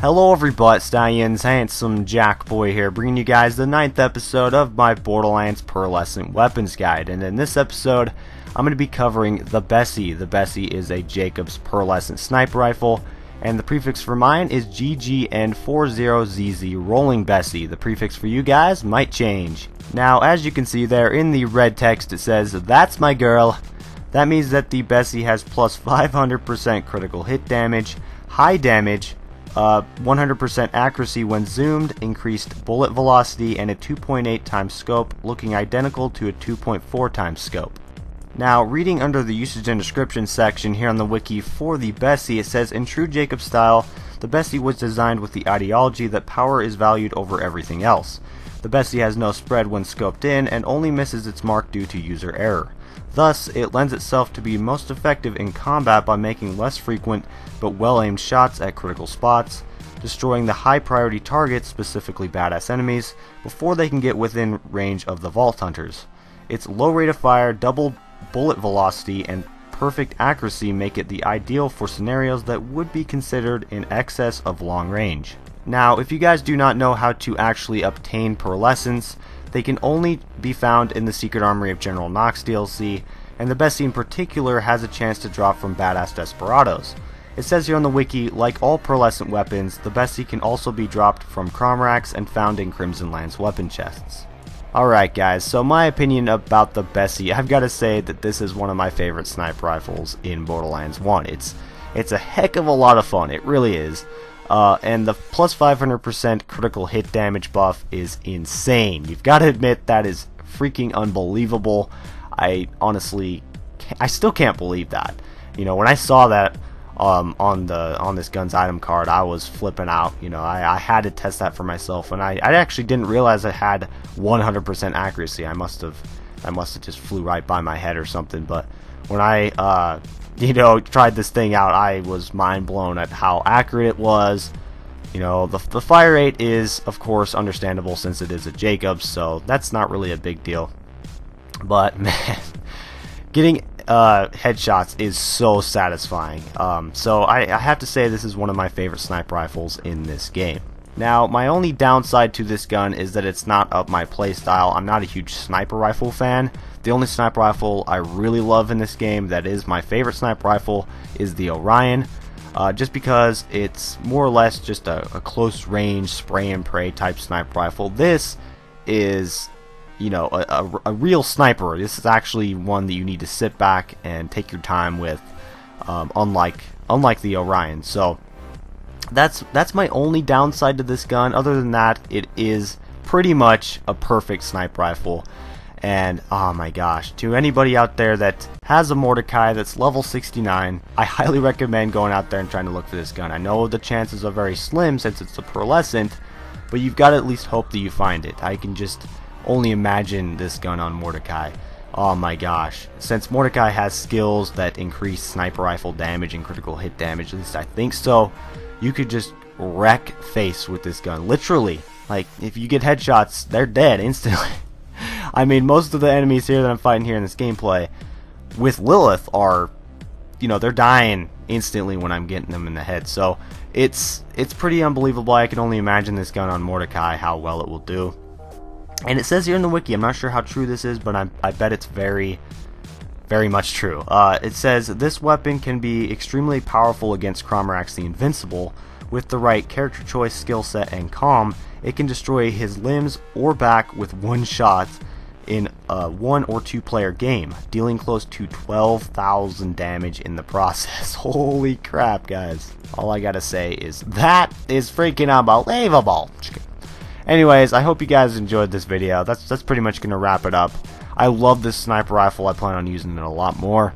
Hello everybody, Stallions, Handsome Jack Boy here, bringing you guys the 9th episode of my Borderlands Pearlescent Weapons Guide. And in this episode, I'm going to be covering the Bessie. The Bessie is a Jacobs Pearlescent sniper rifle, and the prefix for mine is GGN40ZZ Rolling Bessie. The prefix for you guys might change. Now, as you can see there in the red text, it says, "That's my girl." That means that the Bessie has plus 500% critical hit damage, high damage, 100% accuracy when zoomed, increased bullet velocity, and a 2.8 times scope, looking identical to a 2.4 times scope. Now, reading under the usage and description section here on the wiki for the Bessie, it says, in true Jacob style, the Bessie was designed with the ideology that power is valued over everything else. The Bessie has no spread when scoped in and only misses its mark due to user error. Thus, it lends itself to be most effective in combat by making less frequent but well-aimed shots at critical spots, destroying the high-priority targets, specifically badass enemies, before they can get within range of the Vault Hunters. Its low rate of fire, double bullet velocity, and perfect accuracy make it the ideal for scenarios that would be considered in excess of long range. Now, if you guys do not know how to actually obtain pearlescents, they can only be found in the Secret Armory of General Knox DLC, and the Bessie in particular has a chance to drop from badass desperados. It says here on the wiki, like all pearlescent weapons, the Bessie can also be dropped from Cromracks and found in Crimson Lance weapon chests. Alright guys, so my opinion about the Bessie, I've got to say that this is one of my favorite sniper rifles in Borderlands 1. It's a heck of a lot of fun, it really is. And the plus 500% critical hit damage buff is insane. You've got to admit that is freaking unbelievable. I still can't believe that. You know, when I saw that on this gun's item card, I was flipping out. You know, I had to test that for myself, and I actually didn't realize it had 100% accuracy. I must have just flew right by my head or something. But when I tried this thing out, I was mind blown at how accurate it was. You know, the fire rate is, of course, understandable since it is a Jacobs, so that's not really a big deal. But man, getting headshots is so satisfying. So I have to say this is one of my favorite sniper rifles in this game. Now, my only downside to this gun is that it's not up my playstyle. I'm not a huge sniper rifle fan. The only sniper rifle I really love in this game that is my favorite sniper rifle is the Orion, just because it's more or less just a close range spray and pray type sniper rifle. This is, you know, a real sniper. This is actually one that you need to sit back and take your time with, unlike the Orion. So that's my only downside to this gun. Other than that, it is pretty much a perfect sniper rifle. And oh my gosh, to anybody out there that has a Mordecai that's level 69, I highly recommend going out there and trying to look for this gun. I know the chances are very slim since it's a pearlescent, but you've got to at least hope that you find it. I can just only imagine this gun on Mordecai. Oh my gosh, since Mordecai has skills that increase sniper rifle damage and critical hit damage, at least I think so, you could just wreck face with this gun. Literally, like, if you get headshots, they're dead instantly. I mean, most of the enemies here that I'm fighting here in this gameplay with Lilith are, you know, they're dying instantly when I'm getting them in the head. So it's pretty unbelievable. I can only imagine this gun on Mordecai, how well it will do. And it says here in the wiki, I'm not sure how true this is, but I bet it's very, very much true. It says, this weapon can be extremely powerful against Cromracks the Invincible. With the right character choice, skill set, and calm, it can destroy his limbs or back with one shot in a 1 or 2 player game, dealing close to 12,000 damage in the process. Holy crap, guys. All I gotta say is that is freaking unbelievable. Anyways, I hope you guys enjoyed this video. That's pretty much gonna wrap it up. I love this sniper rifle. I plan on using it a lot more.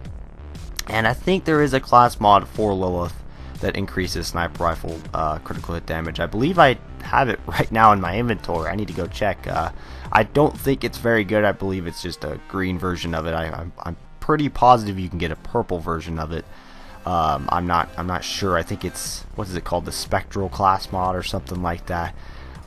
And I think there is a class mod for Lilith that increases sniper rifle critical hit damage. I believe I have it right now in my inventory. I need to go check. I don't think it's very good. I believe it's just a green version of it. I'm pretty positive you can get a purple version of it. I'm not sure. I think it's, what is it called, the Spectral class mod or something like that.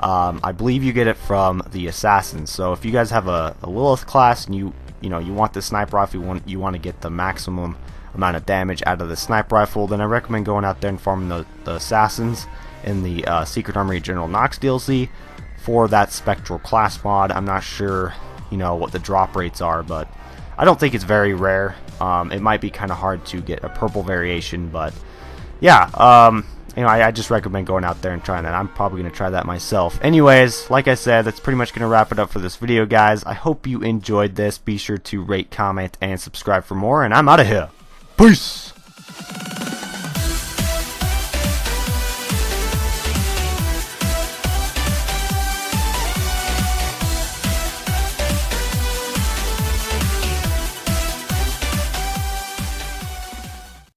I believe you get it from the Assassins. So if you guys have a Lilith class and you want the sniper rifle, you want to get the maximum amount of damage out of the sniper rifle, then I recommend going out there and farming the assassins in the Secret Armory General Knox DLC for that spectral class mod. I'm not sure, what the drop rates are, but I don't think it's very rare. It might be kind of hard to get a purple variation, but yeah, I just recommend going out there and trying that. I'm probably going to try that myself. Anyways, like I said, that's pretty much going to wrap it up for this video, guys. I hope you enjoyed this. Be sure to rate, comment, and subscribe for more, and I'm out of here. Peace!